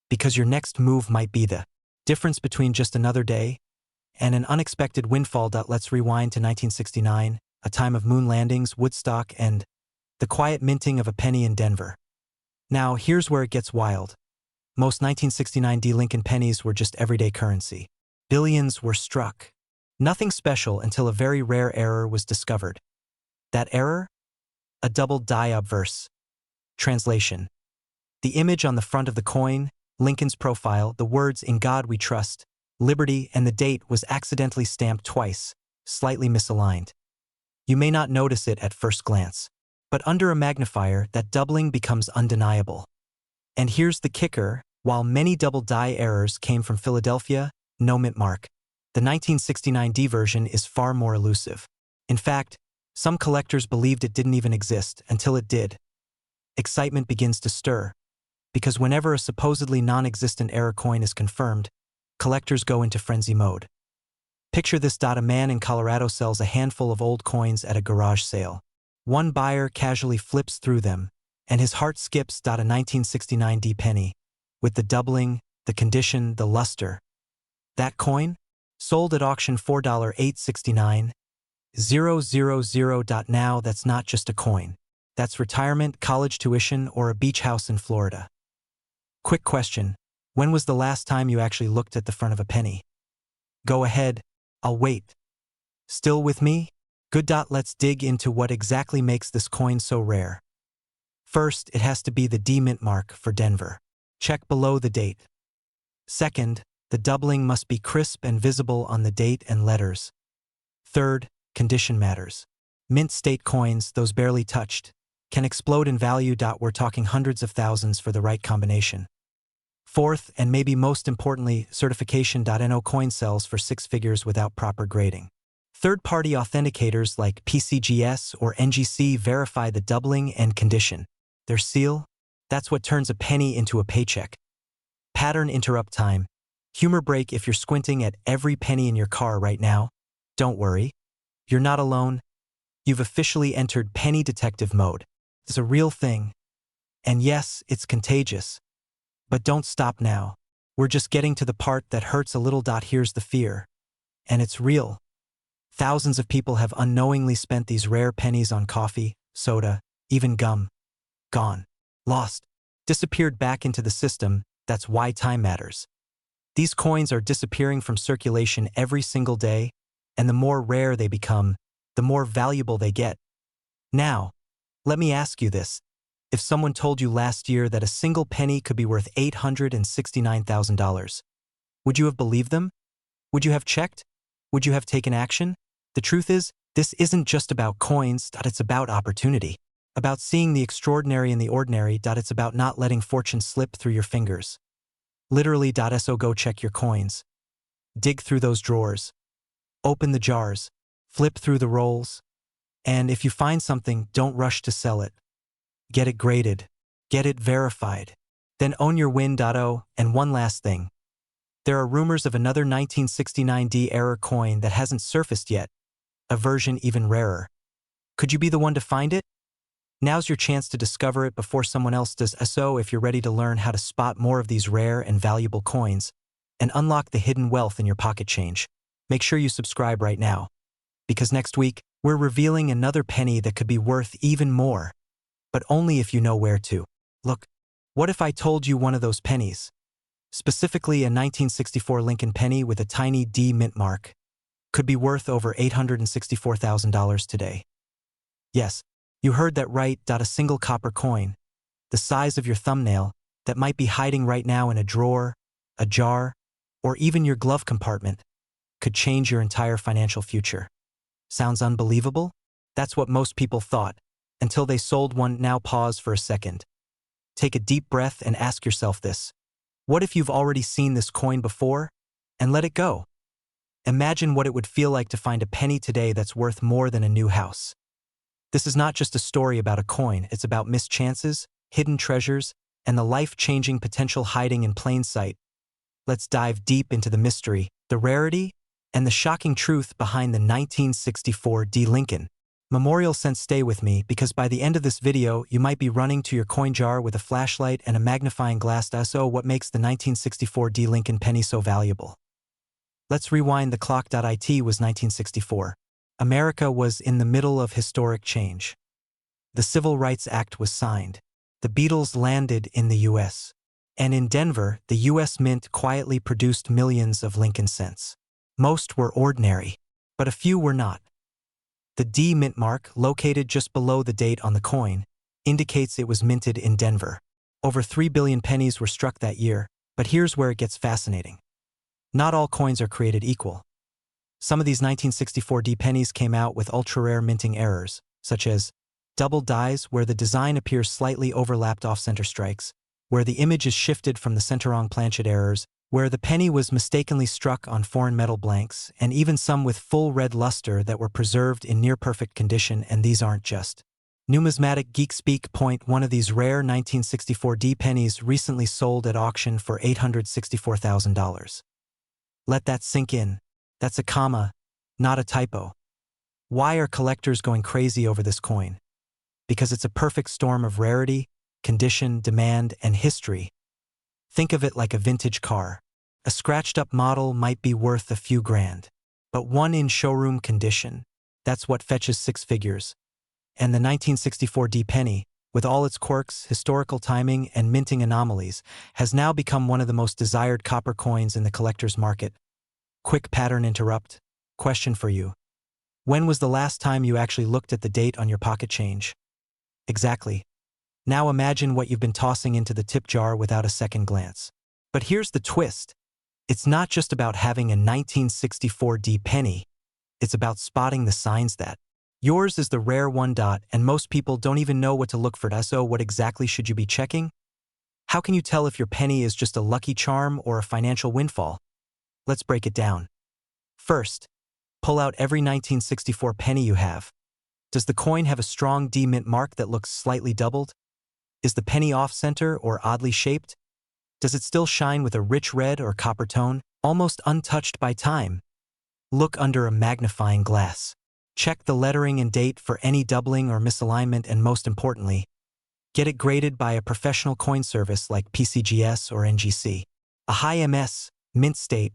Because your next move might be the difference between just another day and an unexpected windfall. Let's rewind to 1969, a time of moon landings, Woodstock, and the quiet minting of a penny in Denver. Now, here's where it gets wild. Most 1969 D Lincoln pennies were just everyday currency. Billions were struck. Nothing special until a very rare error was discovered. That error? A double die obverse. Translation. The image on the front of the coin, Lincoln's profile, the words "In God We Trust," "Liberty," and the date was accidentally stamped twice, slightly misaligned. You may not notice it at first glance, but under a magnifier, that doubling becomes undeniable. And here's the kicker, while many double die errors came from Philadelphia, no mint mark, the 1969 D version is far more elusive. In fact, some collectors believed it didn't even exist until it did. Excitement begins to stir, because whenever a supposedly non-existent error coin is confirmed, collectors go into frenzy mode. Picture this. A man in Colorado sells a handful of old coins at a garage sale. One buyer casually flips through them, and his heart skips. A 1969 D penny, with the doubling, the condition, the luster. That coin? Sold at auction $4,869,000. Now that's not just a coin. That's retirement, college tuition, or a beach house in Florida. Quick question. When was the last time you actually looked at the front of a penny? Go ahead, I'll wait. Still with me? Good. Let's dig into what exactly makes this coin so rare. First, it has to be the D mint mark for Denver. Check below the date. Second, the doubling must be crisp and visible on the date and letters. Third, condition matters. Mint state coins, those barely touched, can explode in value. We're talking hundreds of thousands for the right combination. Fourth, and maybe most importantly, certification. No coin sells for 6 figures without proper grading. Third-party authenticators like PCGS or NGC verify the doubling and condition. Their seal? That's what turns a penny into a paycheck. Pattern interrupt time. Humor break. If you're squinting at every penny in your car right now, don't worry. You're not alone. You've officially entered penny detective mode. It's a real thing. And yes, it's contagious. But don't stop now. We're just getting to the part that hurts a little. Here's the fear. And it's real. Thousands of people have unknowingly spent these rare pennies on coffee, soda, even gum. Gone. Lost. Disappeared back into the system. That's why time matters. These coins are disappearing from circulation every single day, and the more rare they become, the more valuable they get. Now, let me ask you this. If someone told you last year that a single penny could be worth $869,000, would you have believed them? Would you have checked? Would you have taken action? The truth is, This isn't just about coins, it's about opportunity. About seeing the extraordinary in the ordinary, it's about not letting fortune slip through your fingers. Literally, so go check your coins. Dig through those drawers. Open the jars. Flip through the rolls. And if you find something, don't rush to sell it. Get it graded. Get it verified. Then own your win. And one last thing. There are rumors of another 1969D error coin that hasn't surfaced yet, a version even rarer. Could you be the one to find it? Now's your chance to discover it before someone else does. So if you're ready to learn how to spot more of these rare and valuable coins and unlock the hidden wealth in your pocket change, make sure you subscribe right now. Because next week, we're revealing another penny that could be worth even more, but only if you know where to look. What if I told you one of those pennies, specifically a 1964 Lincoln penny with a tiny D mint mark, could be worth over $864,000 today? Yes, you heard that right. A single copper coin, the size of your thumbnail, that might be hiding right now in a drawer, a jar, or even your glove compartment, could change your entire financial future. Sounds unbelievable? That's what most people thought, until they sold one. Now pause for a second. Take a deep breath and ask yourself this. What if you've already seen this coin before? And let it go. Imagine what it would feel like to find a penny today that's worth more than a new house. This is not just a story about a coin, it's about missed chances, hidden treasures, and the life-changing potential hiding in plain sight. Let's dive deep into the mystery, the rarity, and the shocking truth behind the 1964 D Lincoln Memorial. Stay with me, because by the end of this video, you might be running to your coin jar with a flashlight and a magnifying glass. So what makes the 1964 D Lincoln penny so valuable? Let's rewind the clock. It was 1964. America was in the middle of historic change. The Civil Rights Act was signed. The Beatles landed in the U.S. And in Denver, the U.S. Mint quietly produced millions of Lincoln cents. Most were ordinary, but a few were not. The D mint mark, located just below the date on the coin, indicates it was minted in Denver. Over 3 billion pennies were struck that year, but here's where it gets fascinating. Not all coins are created equal. Some of these 1964 D pennies came out with ultra-rare minting errors, such as double dies, where the design appears slightly overlapped off-center strikes, where the image is shifted from the center-on planchet errors, where the penny was mistakenly struck on foreign metal blanks, and even some with full red luster that were preserved in near-perfect condition. And these aren't just numismatic geek speak. One of these rare 1964 D pennies recently sold at auction for $864,000. Let that sink in. That's a comma, not a typo. Why are collectors going crazy over this coin? Because it's a perfect storm of rarity, condition, demand, and history. Think of it like a vintage car. A scratched-up model might be worth a few grand, but one in showroom condition, that's what fetches six figures. And the 1964 D penny, with all its quirks, historical timing, and minting anomalies, has now become one of the most desired copper coins in the collector's market. Quick pattern interrupt. Question for you. When was the last time you actually looked at the date on your pocket change? Exactly. Now imagine what you've been tossing into the tip jar without a second glance. But here's the twist. It's not just about having a 1964 D penny. It's about spotting the signs that yours is the rare one. And most people don't even know what to look for. So what exactly should you be checking? How can you tell if your penny is just a lucky charm or a financial windfall? Let's break it down. First, pull out every 1964 penny you have. Does the coin have a strong D mint mark that looks slightly doubled? Is the penny off-center or oddly shaped? Does it still shine with a rich red or copper tone, almost untouched by time? Look under a magnifying glass. Check the lettering and date for any doubling or misalignment, and most importantly, get it graded by a professional coin service like PCGS or NGC. A high MS, mint state,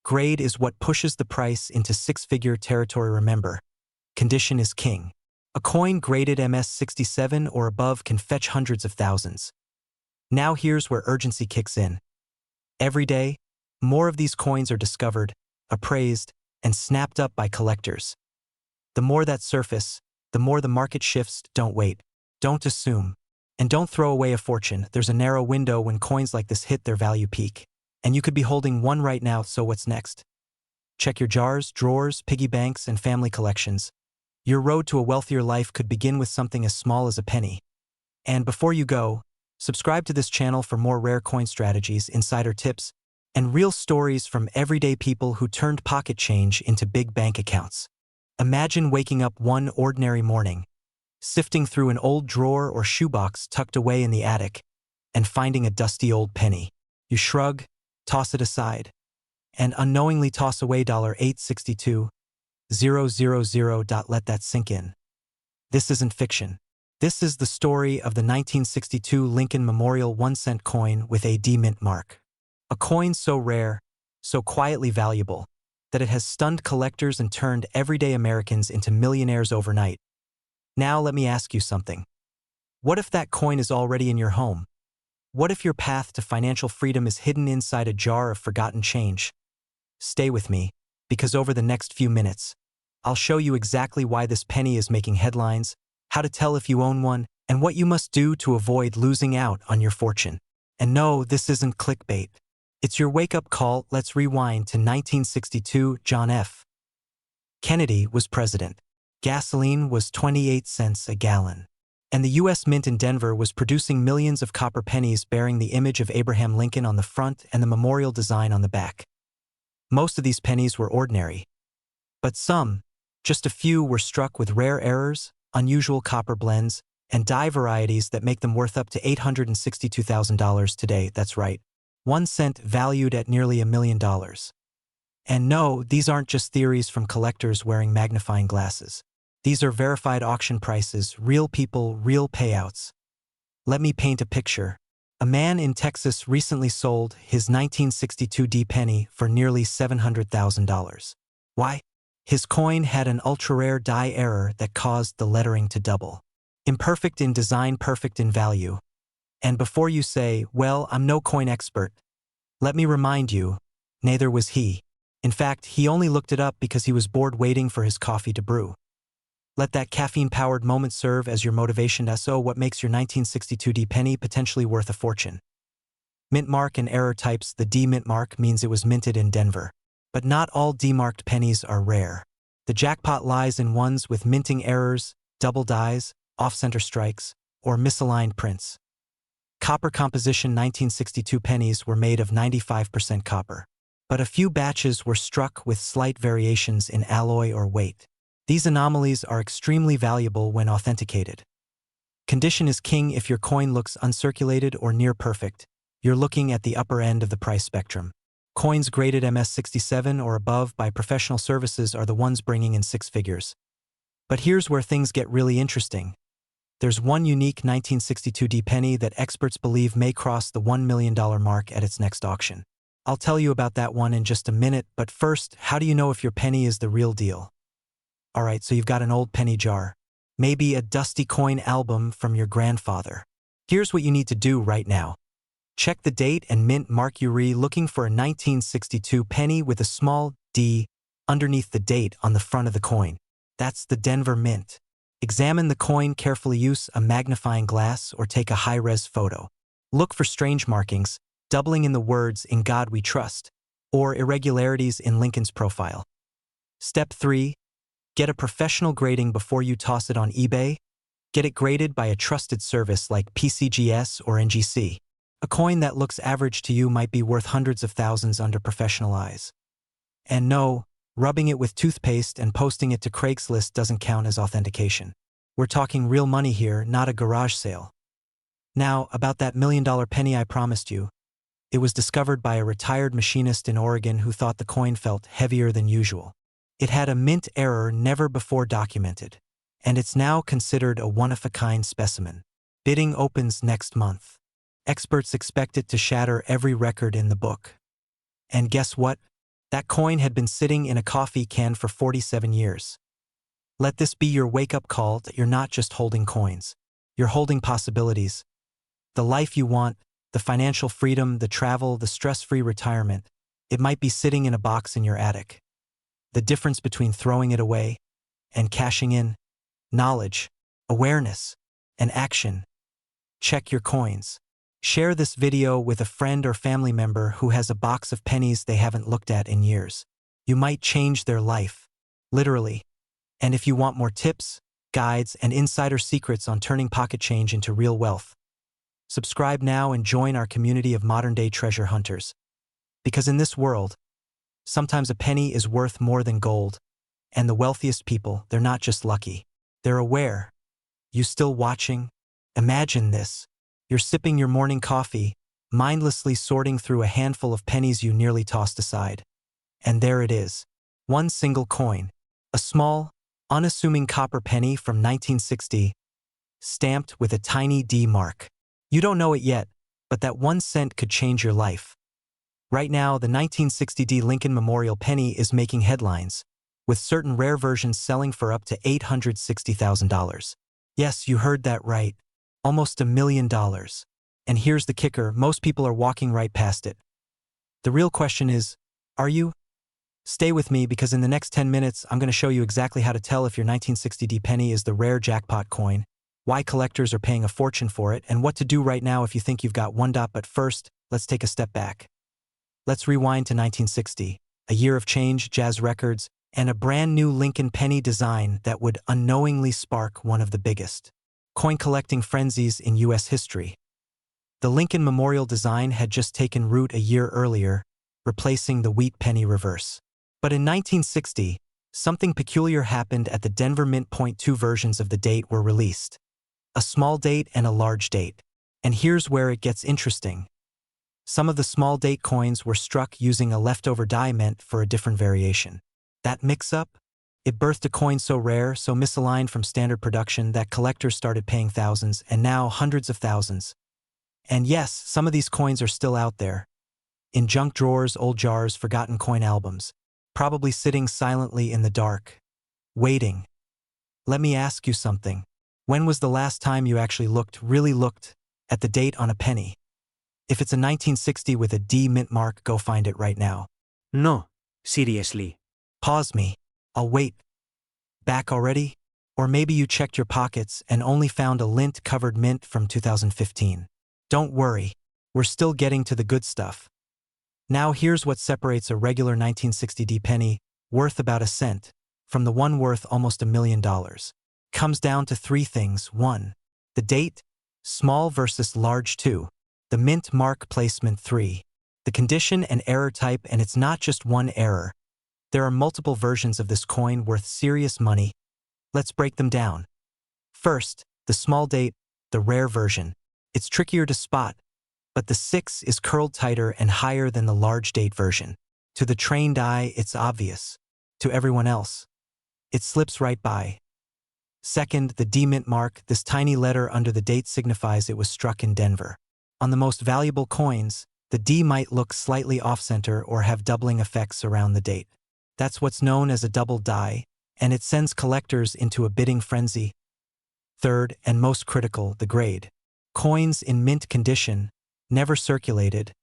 grade is what pushes the price into six-figure territory. Remember, condition is king. A coin graded MS 67 or above can fetch hundreds of thousands. Now here's where urgency kicks in. Every day, more of these coins are discovered, appraised, and snapped up by collectors. The more that surface, the more the market shifts. Don't wait. Don't assume. And don't throw away a fortune. There's a narrow window when coins like this hit their value peak. And you could be holding one right now. So what's next? Check your jars, drawers, piggy banks, and family collections. Your road to a wealthier life could begin with something as small as a penny. And before you go, subscribe to this channel for more rare coin strategies, insider tips, and real stories from everyday people who turned pocket change into big bank accounts. Imagine waking up one ordinary morning, sifting through an old drawer or shoebox tucked away in the attic, and finding a dusty old penny. You shrug, toss it aside, and unknowingly toss away $862,000. Let that sink in. This isn't fiction. This is the story of the 1962 Lincoln Memorial 1-cent coin with a D mint mark. A coin so rare, so quietly valuable, that it has stunned collectors and turned everyday Americans into millionaires overnight. Now let me ask you something. What if that coin is already in your home? What if your path to financial freedom is hidden inside a jar of forgotten change? Stay with me, because over the next few minutes, I'll show you exactly why this penny is making headlines, how to tell if you own one, and what you must do to avoid losing out on your fortune. And no, this isn't clickbait. It's your wake-up call. Let's rewind to 1962. John F. Kennedy was president. Gasoline was 28 cents a gallon. And the U.S. Mint in Denver was producing millions of copper pennies bearing the image of Abraham Lincoln on the front and the memorial design on the back. Most of these pennies were ordinary. But some, just a few, were struck with rare errors, unusual copper blends, and die varieties that make them worth up to $862,000 today. That's right. 1 cent valued at nearly $1 million. And no, these aren't just theories from collectors wearing magnifying glasses. These are verified auction prices, real people, real payouts. Let me paint a picture. A man in Texas recently sold his 1962 D penny for nearly $700,000. Why? His coin had an ultra-rare die error that caused the lettering to double. Imperfect in design, perfect in value. And before you say, well, I'm no coin expert, let me remind you, neither was he. In fact, he only looked it up because he was bored waiting for his coffee to brew. Let that caffeine-powered moment serve as your motivation. So what makes your 1962 D penny potentially worth a fortune? Mint mark and error types. The D mint mark means it was minted in Denver. But not all D-marked pennies are rare. The jackpot lies in ones with minting errors, double dies, off-center strikes, or misaligned prints. Copper composition. 1962 pennies were made of 95% copper. But a few batches were struck with slight variations in alloy or weight. These anomalies are extremely valuable when authenticated. Condition is king. If your coin looks uncirculated or near perfect, you're looking at the upper end of the price spectrum. Coins graded MS67 or above by professional services are the ones bringing in six figures. But here's where things get really interesting. There's one unique 1962 D penny that experts believe may cross the $1 million mark at its next auction. I'll tell you about that one in just a minute, but first, how do you know if your penny is the real deal? Alright, so you've got an old penny jar. Maybe a dusty coin album from your grandfather. Here's what you need to do right now. Check the date and mint mark. You're looking for a 1962 penny with a small D underneath the date on the front of the coin. That's the Denver Mint. Examine the coin carefully. Use a magnifying glass or take a high-res photo. Look for strange markings, doubling in the words "In God We Trust," or irregularities in Lincoln's profile. Step 3. Get a professional grading before you toss it on eBay. Get it graded by a trusted service like PCGS or NGC. A coin that looks average to you might be worth hundreds of thousands under professional eyes. And no, rubbing it with toothpaste and posting it to Craigslist doesn't count as authentication. We're talking real money here, not a garage sale. Now, about that $1 million penny I promised you. It was discovered by a retired machinist in Oregon who thought the coin felt heavier than usual. It had a mint error never before documented, and it's now considered a one-of-a-kind specimen. Bidding opens next month. Experts expect it to shatter every record in the book. And guess what? That coin had been sitting in a coffee can for 47 years. Let this be your wake-up call that you're not just holding coins. You're holding possibilities. The life you want, the financial freedom, the travel, the stress-free retirement, it might be sitting in a box in your attic. The difference between throwing it away and cashing in: knowledge, awareness, and action. Check your coins. Share this video with a friend or family member who has a box of pennies they haven't looked at in years. You might change their life. Literally. And if you want more tips, guides, and insider secrets on turning pocket change into real wealth, subscribe now and join our community of modern-day treasure hunters. Because in this world, sometimes a penny is worth more than gold, and the wealthiest people, they're not just lucky. They're aware. You still watching? Imagine this. You're sipping your morning coffee, mindlessly sorting through a handful of pennies you nearly tossed aside. And there it is. One single coin. A small, unassuming copper penny from 1960, stamped with a tiny D mark. You don't know it yet, but that 1 cent could change your life. Right now, the 1960 D Lincoln Memorial penny is making headlines, with certain rare versions selling for up to $860,000. Yes, you heard that right. Almost $1 million. And here's the kicker, most people are walking right past it. The real question is, are you? Stay with me because in the next 10 minutes, I'm going to show you exactly how to tell if your 1960 D penny is the rare jackpot coin, why collectors are paying a fortune for it, and what to do right now if you think you've got one. But first, let's take a step back. Let's rewind to 1960, a year of change, jazz records, and a brand new Lincoln penny design that would unknowingly spark one of the biggest coin collecting frenzies in U.S. history. The Lincoln Memorial design had just taken root a year earlier, replacing the wheat penny reverse. But in 1960, something peculiar happened at the Denver Mint. Two versions of the date were released, a small date and a large date. And here's where it gets interesting. Some of the small date coins were struck using a leftover die meant for a different variation. That mix-up? It birthed a coin so rare, so misaligned from standard production that collectors started paying thousands and now hundreds of thousands. And yes, some of these coins are still out there. In junk drawers, old jars, forgotten coin albums. Probably sitting silently in the dark. Waiting. Let me ask you something. When was the last time you actually really looked, at the date on a penny? If it's a 1960 with a D mint mark, go find it right now. No, seriously. Pause me. I'll wait. Back already? Or maybe you checked your pockets and only found a lint-covered mint from 2015. Don't worry. We're still getting to the good stuff. Now here's what separates a regular 1960 D penny, worth about a cent, from the one worth almost $1 million. Comes down to three things. 1. The date, small versus large. 2. The mint mark placement. 3. The condition and error type, and it's not just one error. There are multiple versions of this coin worth serious money. Let's break them down. First, the small date, the rare version. It's trickier to spot, but the 6 is curled tighter and higher than the large date version. To the trained eye, it's obvious. To everyone else, it slips right by. Second, the D mint mark, this tiny letter under the date signifies it was struck in Denver. On the most valuable coins, the D might look slightly off-center or have doubling effects around the date. That's what's known as a double die, and it sends collectors into a bidding frenzy. Third, and most critical, the grade. Coins in mint condition, never circulated,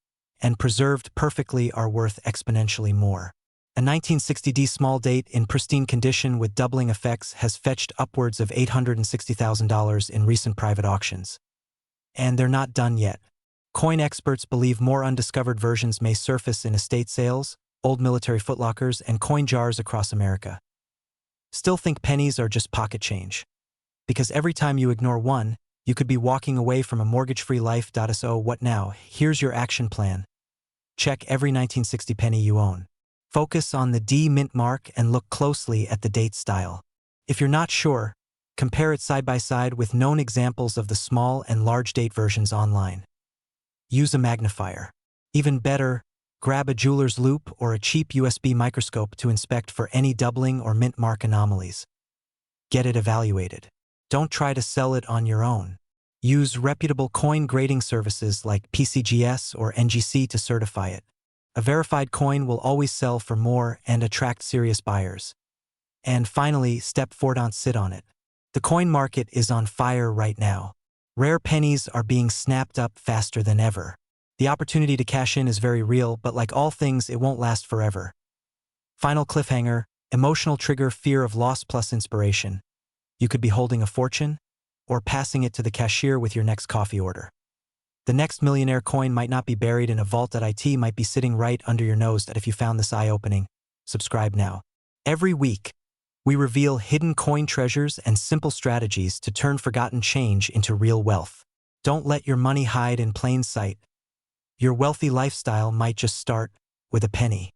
and preserved perfectly are worth exponentially more. A 1960 D small date in pristine condition with doubling effects has fetched upwards of $860,000 in recent private auctions. And they're not done yet. Coin experts believe more undiscovered versions may surface in estate sales, old military footlockers, and coin jars across America. Still think pennies are just pocket change. Because every time you ignore one, you could be walking away from a mortgage-free life. So what now? Here's your action plan. Check every 1960 penny you own. Focus on the D mint mark and look closely at the date style. If you're not sure, compare it side by side with known examples of the small and large date versions online. Use a magnifier. Even better, grab a jeweler's loupe or a cheap USB microscope to inspect for any doubling or mint mark anomalies. Get it evaluated. Don't try to sell it on your own. Use reputable coin grading services like PCGS or NGC to certify it. A verified coin will always sell for more and attract serious buyers. And finally, step 4, don't sit on it. The coin market is on fire right now. Rare pennies are being snapped up faster than ever. The opportunity to cash in is very real, but like all things, it won't last forever. Final cliffhanger, emotional trigger, fear of loss plus inspiration. You could be holding a fortune, or passing it to the cashier with your next coffee order. The next millionaire coin might not be buried in a vault. It might be sitting right under your nose. If you found this eye-opening, subscribe now. Every week, We reveal hidden coin treasures and simple strategies to turn forgotten change into real wealth. Don't let your money hide in plain sight. Your wealthy lifestyle might just start with a penny.